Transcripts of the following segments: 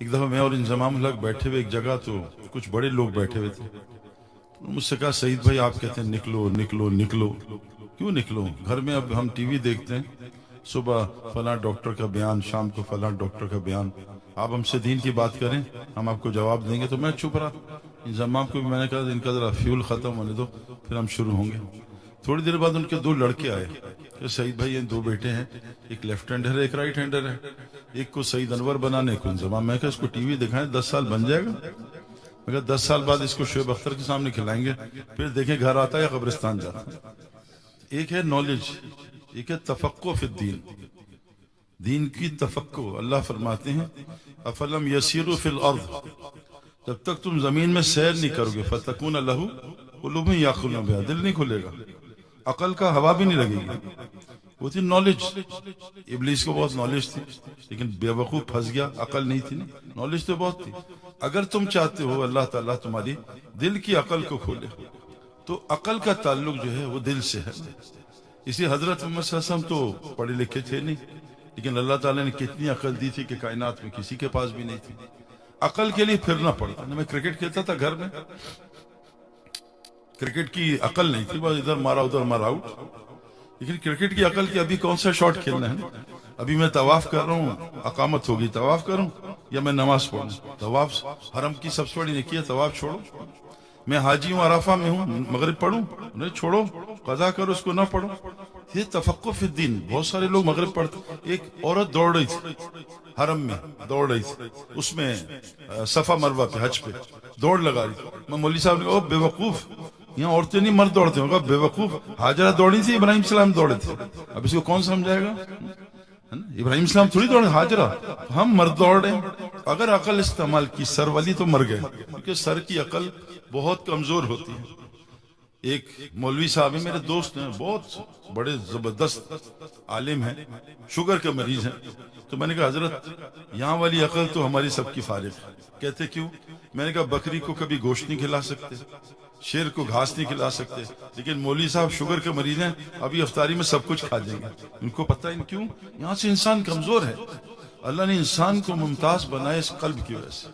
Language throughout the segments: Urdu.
ایک دفعہ میں اور انضمام الحق بیٹھے ہوئے ایک جگہ، تو کچھ بڑے لوگ بیٹھے ہوئے تھے. مجھ سے کہا سعید بھائی آپ کہتے ہیں نکلو نکلو نکلو، کیوں نکلو؟ گھر میں اب ہم ٹی وی دیکھتے ہیں، صبح فلاں ڈاکٹر کا بیان، شام کو فلاں ڈاکٹر کا بیان، آپ ہم سے دین کی بات کریں، ہم آپ کو جواب دیں گے. تو میں چپ رہا. انضمام کو بھی میں نے کہا ان کا ذرا فیول ختم ہونے دو، پھر ہم شروع ہوں گے. تھوڑی دیر بعد ان کے دو لڑکے آئے کہ سعید بھائی یہ دو بیٹے ہیں، ایک لیفٹ ہینڈر ہے ایک رائٹ ہینڈر ہے، ایک کو سعید انور بنانے کو انضمام. میں کہا اس کو ٹی وی دکھائیں، 10 سال بن جائے گا. میں کہا 10 سال بعد اس کو شعیب اختر کے سامنے کھلائیں گے، پھر دیکھیں گھر آتا ہے یا قبرستان جاتا ہے. ایک ہے نالج، ایک ہے تفقہ فی الدین، دین کی تفقہ. اللہ فرماتے ہیں افلم یسیروا فی الارض، جب تک تم زمین میں سیر نہیں کرو گے، فتکون لہ قلوب یعقلون بہا، دل نہیں کھلے گا، عقل کا ہوا بھی نہیں لگے گی. وہ تھی نالج. ابلیس کو بہت نالج تھی لیکن بے وقوف پھنس گیا، عقل نہیں تھی نا، نالج تو بہت تھی. اگر تم چاہتے ہو اللہ تعالیٰ تمہاری دل کی عقل کو کھولے، تو عقل کا تعلق جو ہے وہ دل سے ہے. اسی حضرت محمد صلی اللہ علیہ وسلم تو پڑھے لکھے تھے نہیں، لیکن اللہ تعالیٰ نے کتنی عقل دی تھی کہ کائنات میں کسی کے پاس بھی نہیں تھی. عقل کے لیے پھرنا پڑتا. میں کرکٹ کھیلتا تھا گھر میں، کرکٹ کی عقل نہیں تھی، بس ادھر مارا ادھر مارا آؤٹ. لیکن کرکٹ کی عقل کی ابھی کون سا شاٹ کھیلنا ہے. ابھی میں طواف کر رہا ہوں، اقامت ہوگی، طواف کروں یا میں نماز پڑھوں؟ طواف حرم کی سب سے بڑی نیکی ہے، طواف چھوڑو. میں حاجی ہوں، عرفہ میں ہوں، مغرب پڑھوں؟ نہیں، چھوڑو، قضا کرو، اس کو نہ پڑھو. یہ تفقہ فی الدین. بہت سارے لوگ مغرب پڑھتے. ایک عورت دوڑ رہی تھی حرم میں، دوڑ رہی تھی اس میں صفا مروہ پہ، حج پہ دوڑ لگا رہی. میں مولوی صاحب نے کہا او بے وقوف، یہاں عورتیں نہیں مرد دوڑتے. ہوگا بے وقوف، حاجرہ دوڑی تھی، ابراہیم السلام دوڑے تھے. اب اس کو کون سمجھائے گا؟ ابراہیم السلام تھوڑی دوڑے، حاجرہ. ہم مرد دوڑ رہے ہیں. اگر عقل استعمال کی سر والی تو مر گئے، کیونکہ سر کی عقل بہت کمزور ہوتی ہے. ایک مولوی صاحب ہیں، میرے دوست ہیں، بہت بڑے زبردست عالم ہیں، شوگر کے مریض ہیں. تو میں نے کہا حضرت یہاں والی عقل تو ہماری سب کی فارغ ہے. کہتے کیوں؟ میں نے کہا بکری کو کبھی گوشت نہیں کھلا سکتے، شیر کو گھاس نہیں کھلا سکتے، لیکن مولوی صاحب شوگر کے مریض ہیں، ابھی افطاری میں سب کچھ کھا جائیں گے. ان کو پتہ ہے کیوں؟ یہاں سے انسان کمزور ہے. اللہ نے انسان کو ممتاز بنایا اس قلب کی وجہ سے.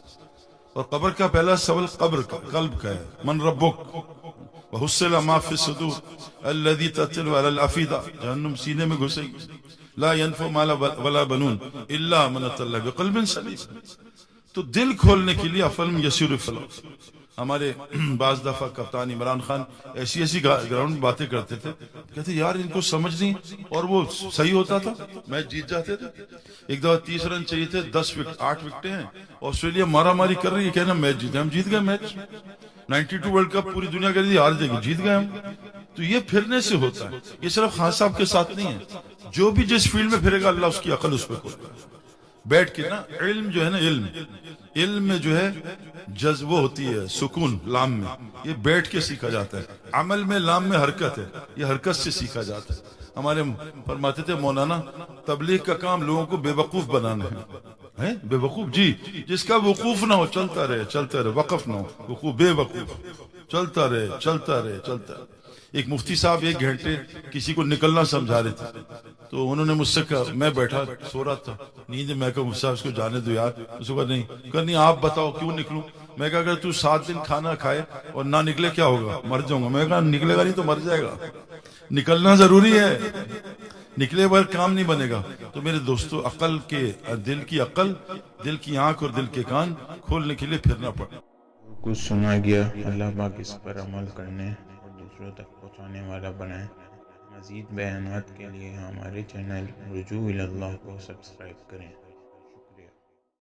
اور قبر کا پہلا سوال قبر کا، قلب کا ہے. من ربک وحصل ما فی الصدور الذی تطل علی الافئدہ. جہنم سینے میں گھسے گی. لا ينفع مال ولا بنون الا من اتى الله بقلب سلیم. تو دل کھولنے کے لیے افلم یسیر فی الارض. ہمارے بعض دفعہ کپتان عمران خان ایسی ایسی گراؤنڈ باتیں کرتے تھے، کہتے یار ان کو سمجھ نہیں، اور وہ صحیح ہوتا تھا، میچ جیت جاتے تھے. ایک دفعہ 30 رن چاہیے تھے، 8 وکٹیں ہیں، آسٹریلیا مارا ماری کر رہی ہے، کہنا میچ جیتے، ہم جیت گئے میچ. 92 ورلڈ کپ پوری دنیا کہتی تھی ہار جائے گی، جیت گئے ہم. تو یہ پھرنے سے ہوتا ہے. یہ صرف خان صاحب کے ساتھ نہیں ہے، جو بھی جس فیلڈ میں پھرے گا اللہ اس کی عقل اس پہ کھولے گا. بیٹھ کے نا علم جو ہے نا، علم میں جو ہے جذبہ ہوتی ہے، سکون لام میں، یہ بیٹھ کے سیکھا جاتا ہے. عمل میں لام میں حرکت ہے، یہ حرکت سے سیکھا جاتا ہے. ہمارے فرماتے تھے مولانا تبلیغ کا کام لوگوں کو بے وقوف بنانا ہے. بے وقوف جی، جس کا وقوف نہ ہو چلتا رہے چلتا رہے، وقف نہ ہو، وقوف بے وقوف چلتا رہے چلتا رہے چلتا رہے. ایک مفتی صاحب 1 گھنٹے کسی کو نکلنا سمجھا رہے تھے، تو انہوں نے مجھ سے کہا، میں بیٹھا سو رہا تھا نیند میں، کہا مفتی صاحب اس کو جانے دو یار. اس کو کہا نہیں آپ بتاؤ کیوں نکلوں. میں کہا اگر تو 7 دن کھانا کھائے اور نہ نکلے کیا ہوگا؟ مر جاؤں گا. میں کہا نکلے گا نہیں تو مر جائے گا، نکلنا ضروری ہے، نکلے بغیر کام نہیں بنے گا. تو میرے دوستو عقل کے، دل کی عقل، دل کی آنکھ اور دل کے کان کھولنے کے لیے پھرنا پڑا. کچھ سنا گیا اللہ پاک اس پر عمل کرنے اور دوسروں تک پہنچانے والا بنائے. مزید بیانات کے لیے ہمارے چینل رجوع الی اللہ کو سبسکرائب کریں.